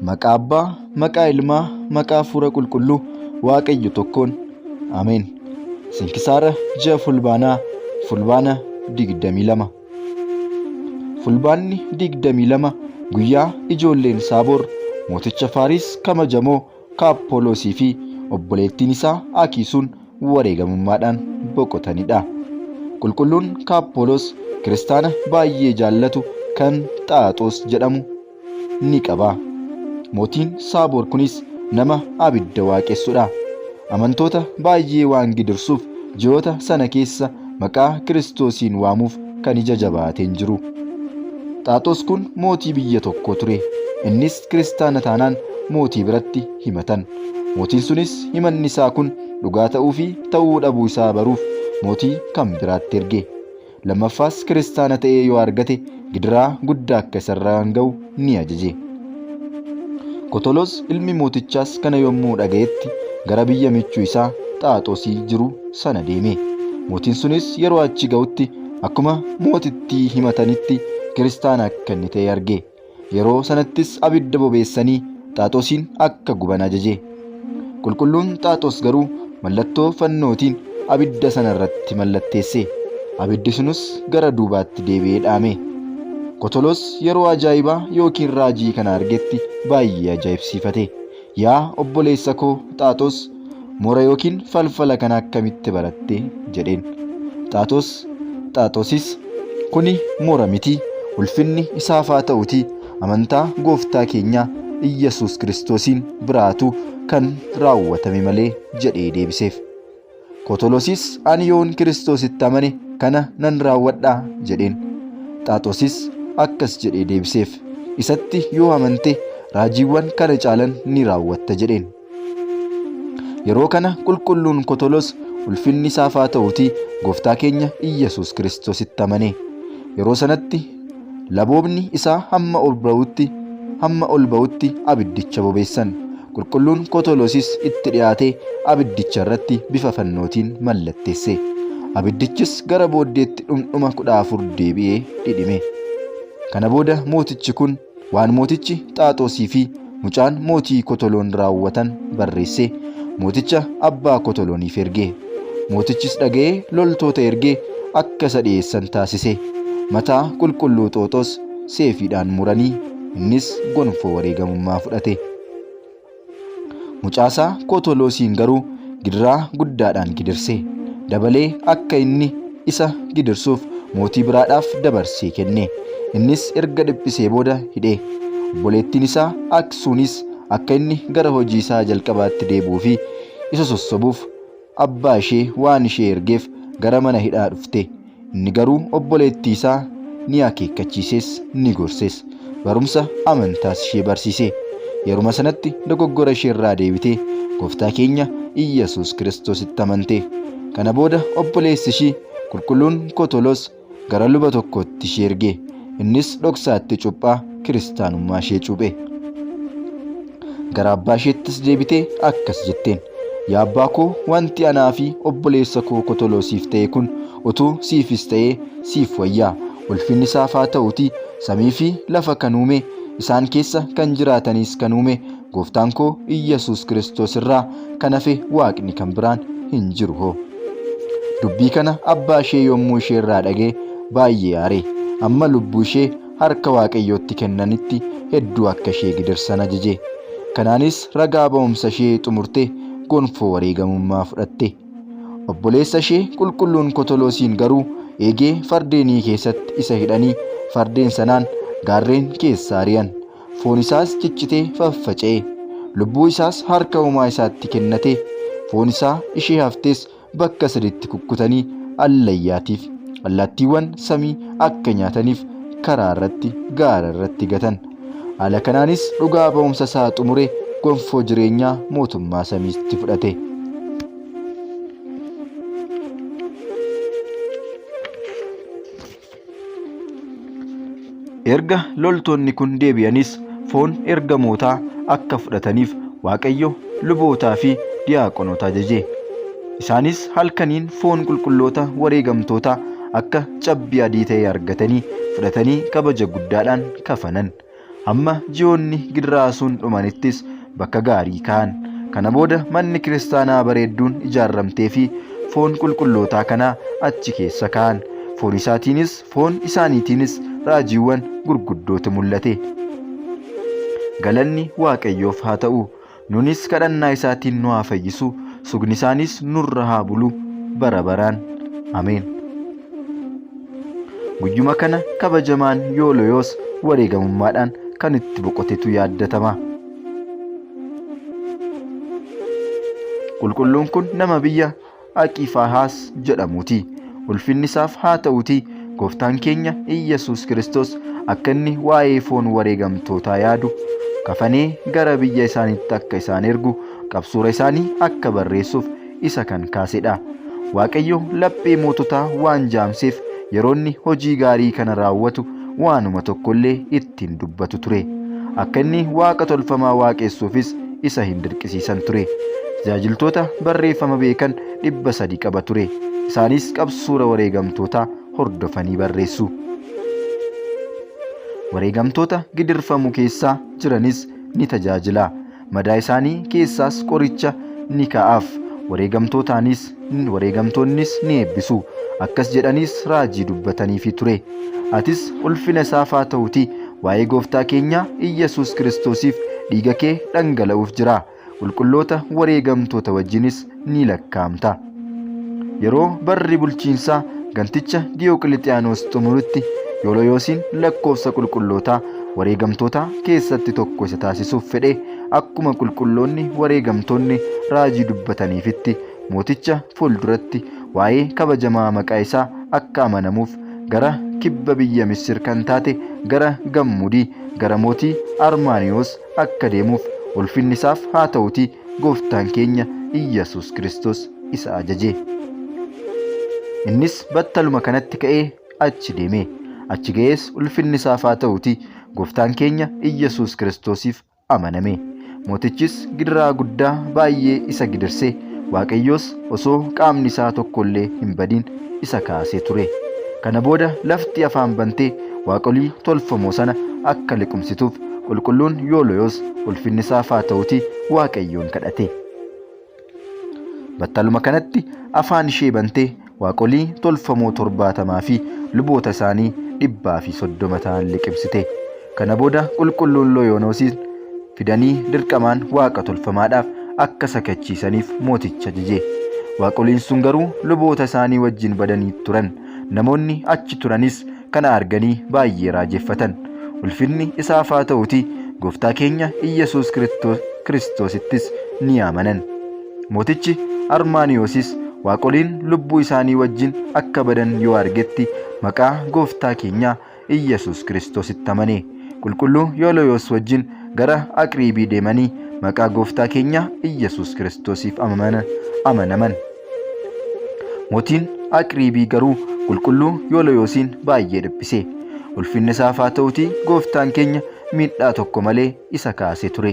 Maqaa Abbaa, maqaa Ilmaa, maqaa Hafuura Qulqulluu, Waaqayyo tokkoon. Ameen. Sinkisaara ji'a Fulbaanaa, Fulbaana 22. Fulbaanni 22 guyyaa ijoolleen Saaboor mooticha Faaris kabajamoo Kaappoloosii fi obboleettiin isaa Akiisuun wareegamummaadhaan boqotanidha. Qulqulluun Kaappoloos kiristaana baay'ee jaallatu kan Xaaxoos jedhamu ni qaba. Mootiin Saaboor kunis nama abidda waaqessuudha. Amantoota baay'ee waan gidirsuuf ji'oota sana keessa maqaa Kiristoosiin waamuuf kan ija jabaateen jiru. Xaaxoos kun mootii biyya tokko ture. Innis kiristaana taanaan mootii biratti himatan. Mootiin sunis himanni isaa kun dhugaa ta'uu fi ta'uu dhabuu isaa baruuf mootii kan biraatti erge. Lammaffaas kiristaana ta'ee yoo argate gidiraa guddaa akka isarraan ga'u ni ajaje. Kotolos ilmi mootichaas kana yommuu dhagayetti gara biyya michuu isaa Xaaxoosii jiru sana deeme. Mootiin sunis yeroo achi ga'utti akkuma mootittii himatanitti kiristaana akka inni ta'e arge. Yeroo sanattis abidda bobeessanii Xaaxoosiin akka guban ajaje. Qulqulluun Xaaxoos garuu mallattoo fannootiin abidda sana irratti mallatteesse. Abiddi sunis gara duubaatti deebi'ee dhaame. Kotolos yeroo ajaa'ibaa yookiin raajii kana argetti baay'ee ajaa'ibsiifate. Yaa obboleessa koo Xaaxoos, mora yookiin falfala kana akkamitti baratte jedheen. Xaaxoosis kuni mora miti, ulfinni isaaf haa ta'uuti amantaa gooftaa keenya Iyyesuus Kiristoosiin biraatu kan raawwatame malee jedhee deebiseef. Kotolosis ani yoon Kiristoositti amane kana nan raawwadhaa jedheen. Xaaxoosis akkas jedhee deebiseef. Isatti yoo amante raajiiwwan kana caalan ni raawwatta jedheen. Yeroo kana qulqulluun Kotolos ulfinni isaaf haa ta'uuti gooftaa keenya Iyyesuus Kiristoositti amane. Yeroo sanatti laboobni isaa hamma ol ba'utti abiddicha bobeessan. Qulqulluun Kotolosis itti dhiyaatee abiddicha irratti bifa fannootiin mallatteesse. Abiddichis gara booddeetti dhundhuma 14 deebi'ee dhidhime. Kana booda mootichi kun waan mootichi Xaaxoosii fi mucaan mootii Kotoloon raawwatan barreesse mooticha abbaa Kotolooniif erge. Mootichis dhaga'ee loltoota ergee akka isa dhiyeessan taasise. Mataa qulqulluu Xaaxoos seefiidhaan muranii innis gonfoo wareegamummaa fudhate. Mucaasaa Kotoloosiin garuu gidiraa guddaadhaan gidirse. Dabalee akka inni isa gidirsuuf mootii biraadhaaf dabarsee kenne. Innis erga dhiphisee booda hidhe. Obboleettiin isaa Aksuunis akka inni gara hojii isaa jalqabaatti deebi'uu fi isa sossobuuf abbaa ishee waan ishee ergeef gara mana hidhaa dhufte. Inni garuu obboleettii isaa ni akeekkachiises ni gorses. Barumsa amantaas ishee barsiise. Yeruma sanatti dogoggora ishee irraa deebitee gooftaa keenya Iyyesuus Kiristoositti amante. Kana booda obboleessi ishee qulqulluun Kotolos gara luba tokkotti ishee erge. Innis dhoksaatti cuuphaa kiristaanummaa ishee cuuphe. Gara abbaa isheettis deebitee akkas jetteen. Yaa abbaa koo, wanti anaa fi obboleessa koo Kotolosiif ta'e kun utuu siifis ta'ee siif wayyaa. Ulfinni isaaf haa ta'uuti samii fi lafa kan uume, isaan keessa kan jiraatanis kan uume gooftaan koo Iyyesuus Kiristoos irraa kan hafe waaqni kan biraan hin jiru hoo. Dubbii kana abbaa ishee yommuu ishee irraa dhagee baay'ee aare. Amma lubbuu ishee harka Waaqayyootti kennanitti hedduu akka ishee gidirsan ajaje. Kanaanis ragaa ba'umsa ishee xumurtee gonfoo wareegamummaa fudhatte. Obboleessa ishee qulqulluun Kotoloosiin garuu eegee fardeenii keessatti isa hidhanii fardeen sanaan gaarreen keessa ari'an. Foon isaas ciccitee faffaca'e. Lubbuu isaas harka uumaa isaatti kennatee foon isaa ishee haftes bakka sadiitti kukkutanii allayyaatiif allattiiwwan samii akka nyaataniif karaa irratti gaara irratti gatan. Haala kanaanis dhugaa ba'umsa isaa xumuree gonfoo jireenyaa mootummaa samiitti fudhate. Erga loltoonni kun deebi'anis foon ergamootaa akka fudhataniif Waaqayyo lubootaa fi diyaaqonoota ajaje. Isaanis halkaniin foon qulqulloota wareegamtoota akka cabbii adii ta'e argatanii fudhatanii kabaja guddaadhaan kafanan. Hamma ji'oonni gidiraa sun dhumanittis bakka gaarii ka'an. Kana booda manni kiristaanaa bareedduun ijaarramtee fi foon qulqullootaa kanaa achi keessa ka'an. Foon isaaniitiinis raajiiwwan gurguddootu mul'ate. Galanni Waaqayyoof haa ta'u. Nunis kadhannaa isaatiin nu haa fayyisu. Sugni isaanis nurra haa bulu bara baraan. Ameen. Guyyuma kana kabajamaan Yooloyoos wareegamummaadhaan kan itti boqotetu yaaddatama. Qulqulluun kun nama biyya Aqiifahaas jedhamuuti. Ulfinni isaaf haa ta'uuti. Gooftaan keenya Iyyesuus Kiristoos akka inni waa'ee foon wareegamtootaa yaadu kafanee gara biyya isaaniitti akka isaan ergu qabsuura isaanii akka barreessuuf isa kan kaasedha. Waaqayyo laphee moototaa waan jaamseef yeroonni hojii gaarii kana raawwatu waanuma tokkollee ittiin dubbatu ture. Akka inni waaqa tolfamaa waaqessuufis isa hin dirqisiisan ture. Tajaajiltoota barreeffama beekan 300 qaba ture. Isaanis qabsuura wareegamtootaa hordofanii barreessu. Wareegamtoota gidirfamu keessaa jiranis ni tajaajila. Madaa isaanii keessaas qoricha ni kaa'aaf. Wareegamtoonnis ni eebbisu. Akkas jedhanis raajii dubbataniifi ture. Atis ulfina isaaf haa ta'uuti waa'ee gooftaa keenya Iyyesuus Kiristoosiif dhiiga kee dhangala'uuf jira. Qulqulloota wareegamtoota wajjinis ni lakkaa'amta. Yeroo barri bulchiinsaa ganticha Diyoqilixiyaanos xumurutti Yooloyoosiin lakkoofsa qulqullootaa wareegamtoota keessatti tokko isa taasisuuf fedhe akkuma qulqulloonni wareegamtoonni raajii dubbataniifitti mooticha fuulduratti waa'ee kabajamaa maqaa isaa akka amanamuuf gara kibba biyya Misir kan taate gara Gammudii gara mootii Armaaniyoos akka deemuuf ulfinni isaaf haa ta'uuti gooftaan keenya Iyyesuus Kiristoos isa ajaje. Innis battaluma kanatti ka'ee achi deeme. Achi ga'ees ulfinni isaaf haa ta'uuti gooftaan keenya Iyyesuus Kiristoosiif amaname. Mootichis gidiraa guddaa baay'ee isa gidirsee Waaqayyoos osoo qaamni isaa tokkollee hin badin isa kaasee ture. Kana booda lafti afaan bantee waaqolii tolfamoo sana akka liqimsituuf qulqulluun Yooloyoos ulfinni isaaf haa ta'uuti Waaqayyoon kadhate. Battaluma kanatti afaan ishee bantee waaqolii tolfamoo 70 fi luboota isaanii 130 ta'an liqimsite. Kana booda qulqulluun Yooloyoosiin fidanii dirqamaan waaqa tolfamaadhaaf akka sakachiisaniif mooticha ajaje. Waaqoliin sun garuu luboota isaanii wajjin badanii turan. Namoonni achi turanis kana arganii baay'ee raajeffatan. Ulfinni isaaf haa ta'uuti gooftaa keenya Iyyesuus Kiristoosittis ni amanan. Mootichi Armaaniyoosis waaqoliin lubbuu isaanii wajjin akka badan yoo argetti maqaa gooftaa keenyaa Iyyesuus Kiristoositti amane. Qulqulluu Yooloyoos wajjin gara Aqriibii deemanii maqaa gooftaa keenyaa Iyyesuus Kiristoosiif amanaman. Mootiin Aqriibii garuu qulqulluu Yooloyoosiin baay'ee dhiphise. Ulfinni isaaf haa ta'uuti gooftaan keenya miidhaa tokko malee isa kaasee ture.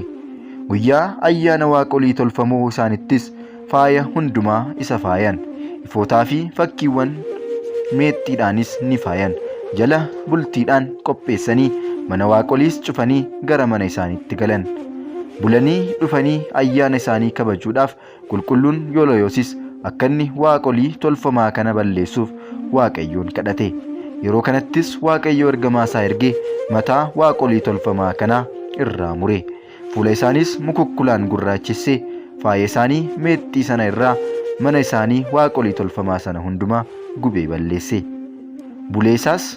Guyyaa ayyaana waaqolii tolfamoo isaanittis faaya hundumaa isa faayan. Ifootaa fi fakkiiwwan meexxiidhaanis ni faayan. Jala bultiidhaan qopheessanii mana waaqoliis cufanii gara mana isaaniitti galan. Bulanii dhufanii ayyaana isaanii kabajuudhaaf qulqulluun Yoolooyoosis akka inni waaqolii tolfamaa kana balleessuuf Waaqayyoon kadhate. Yeroo kanattis Waaqayyo ergamaa isaa ergee mataa waaqolii tolfamaa kanaa irraa mure. Fuula isaanis mukukkulaan gurraachessee faaya isaanii meexxii sana irraa mana isaanii waaqolii tolfamaa sana hundumaa gubee balleesse. Bulee isaas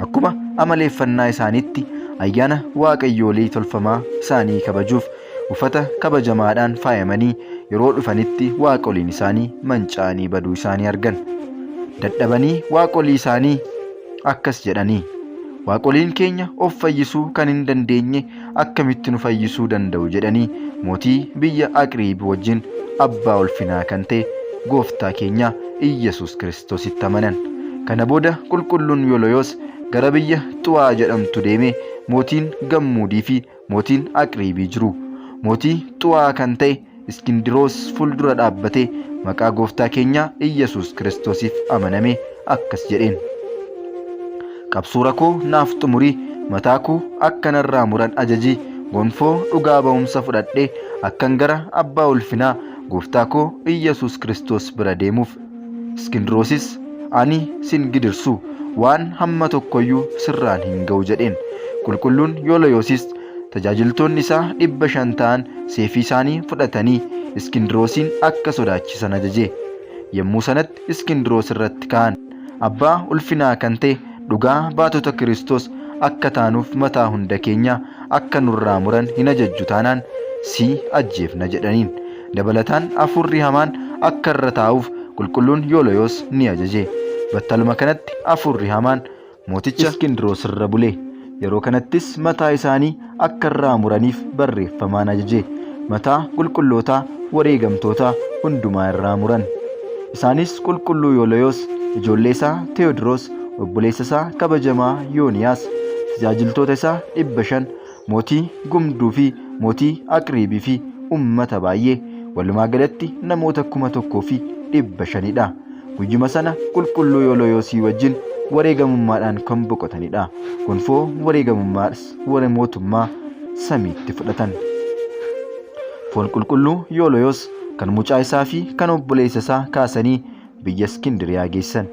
akkuma amaleeffannaa isaaniitti ayyaana waaqayyoolii tolfamaa isaanii kabajuuf uffata kabajamaadhaan faayamanii yeroo dhufanitti waaqoliin isaanii manca'anii baduu isaanii argan. Dadhabanii waaqolii isaanii akkas jedhanii, waaqoliin keenya of fayyisuu kan hin dandeenye akkamitti nu fayyisuu danda'u jedhanii mootii biyya Aqriib wajjin abbaa ulfinaa kan ta'e gooftaa keenya Iyyasuus Kiristoositti amanan. Kana booda qulqulluun Yooloyoos gara biyya Xu'aa jedhamtu deemee mootiin Gammuudii fi mootiin Aqriibii jiru mootii Xu'aa kan ta'e Iskindiroos fuuldura dhaabbatee maqaa gooftaa keenya Iyyasuus Kiristoosiif amanamee akkas jedheen, qabsuura koo naaf xumurii, mataa koo akka narraa muran ajajii, gonfoo dhugaa ba'umsa fudhadhee akkan gara abbaa ulfinaa gooftaa koo Iyyasuus Kiristoos bira deemuuf. Iskindiroosis ani sin gidirsu waan hamma tokkoyyuu sirraan hin ga'u jedheen. Qulqulluun Yoolooyoosis tajaajiltoonni isaa 500 ta'an seefii isaanii fudhatanii Iskindiroosiin akka sodaachisan ajaje. Yommuu sanatti Iskindiroos irratti ka'an. Abbaa ulfinaa kan ta'e dhugaa baatota Kiristoos akka taanuuf mataa hunda keenya akka nurraa muran hin ajajju taanaan si ajjeefna jedhaniin. Dabalataan afurri hamaan akka irra taa'uuf qulqulluun Yoolooyoos ni ajaje. Battaluma kanatti afurri hamaan mooticha Iskindiroos irra bule. Yeroo kanattis mataa isaanii akka irraa muraniif barreeffamaan ajaje. Mataa qulqullootaa wareegamtootaa hundumaa irraa muran. Isaanis qulqulluu Yoolooyoos, ijoollee isaa Teewodiroos, obboleessa isaa kabajamaa Yooniyaas, tajaajiltoota isaa 500, mootii Gumduu fi mootii Aqriibii fi ummata baay'ee, walumaa galatti namoota 1,500dha. Guyyuma sana qulqulluu Yoolooyoosii wajjin wareegamummaadhaan kan boqotanidha. Gonfoo wareegamummaas warra mootummaa samiitti fudhatan. Foon qulqulluu Yoolooyoos kan mucaa isaa fi kan obboleessa isaa kaasanii biyya Iskindiriyaa geessan.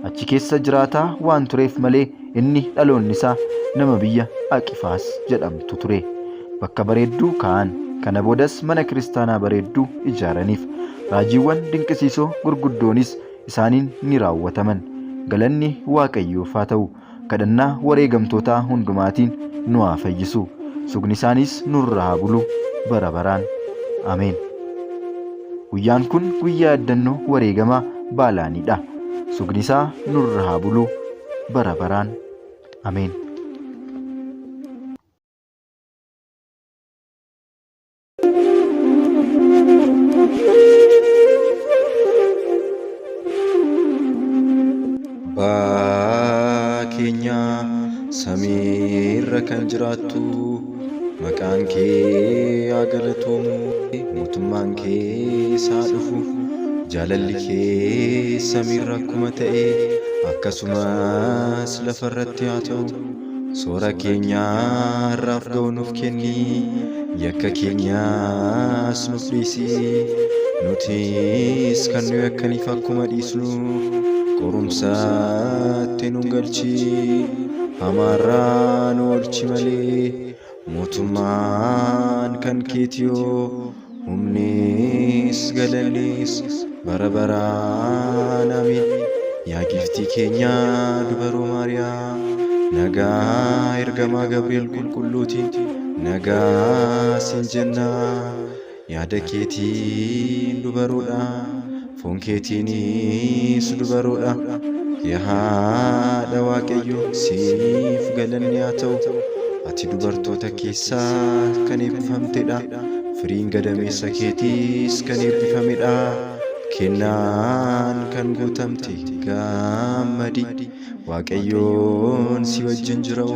Achi keessa jiraataa waan tureef malee inni dhaloonni isaa nama biyya Aqifaas jedhamtu ture. Bakka bareedduu kaa'an. Kana boodas mana kiristaanaa bareedduu ijaaraniif. Raajiiwwan dinqisiisoo gurguddoonis isaaniin ni raawwataman. Galanni Waaqayyoof haa ta'u. Kadhannaa wareegamtootaa hundumaatiin nu haa fayyisu. Sugni isaaniis nurra haa bulu bara baraan. Ameen. Guyyaan kun guyyaa yaadannoo wareegamaa Baalaaniidha. Sugni isaa nurra haa bulu bara baraan. Ameen. Abbaa keenya samiirra kan jiraattu, maqaan kee haa galatoomu, mootummaan kee haa dhufu, jaalalli kee samiirra akkuma ta'e akkasumas lafarratti haa ta'u. Soora keenya har'aaf ga'u nuuf kenni, yakka keenyaas nuuf dhiisi, nutis kan nu yakkaniif akkuma dhiisnu qorumsaatti nu galchi, hamaarraa nu oolchi malee. Mootummaan kan keetiyoo, humnis galannis bara baraan. Ameen. Yaa giftii keenya dubaroo Maariyaam, nagaa ergamaa Gabriel qulqulluutiin nagaa siin jenna. Yaada keetiin dubaroodha, foon keetiinis dubaroodha. Yaa haadha Waaqayyoo, siif galanni haa ta'u. Ati dubartoota keessaa kan eebbifamtedha, firiin gadameessa keetiis kan eebbifamedha. Kennaan kan guutamte gammadi, Waaqayyoon si wajjin jira.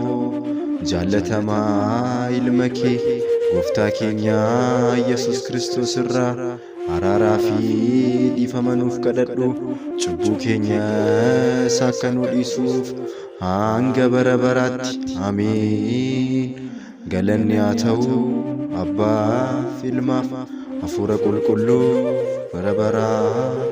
Jaallatamaa ilma kee gooftaa keenya Yesuus Kiristoos irraa araaraa fi dhiifama nuuf kadhadhu, cubbuu keenyas akka nu dhiisuuf hanga bara baraatti. Ameen. Galanni haa ta'u Abbaaf, Ilmaaf, Hafuura Qulqulluu bara baraan.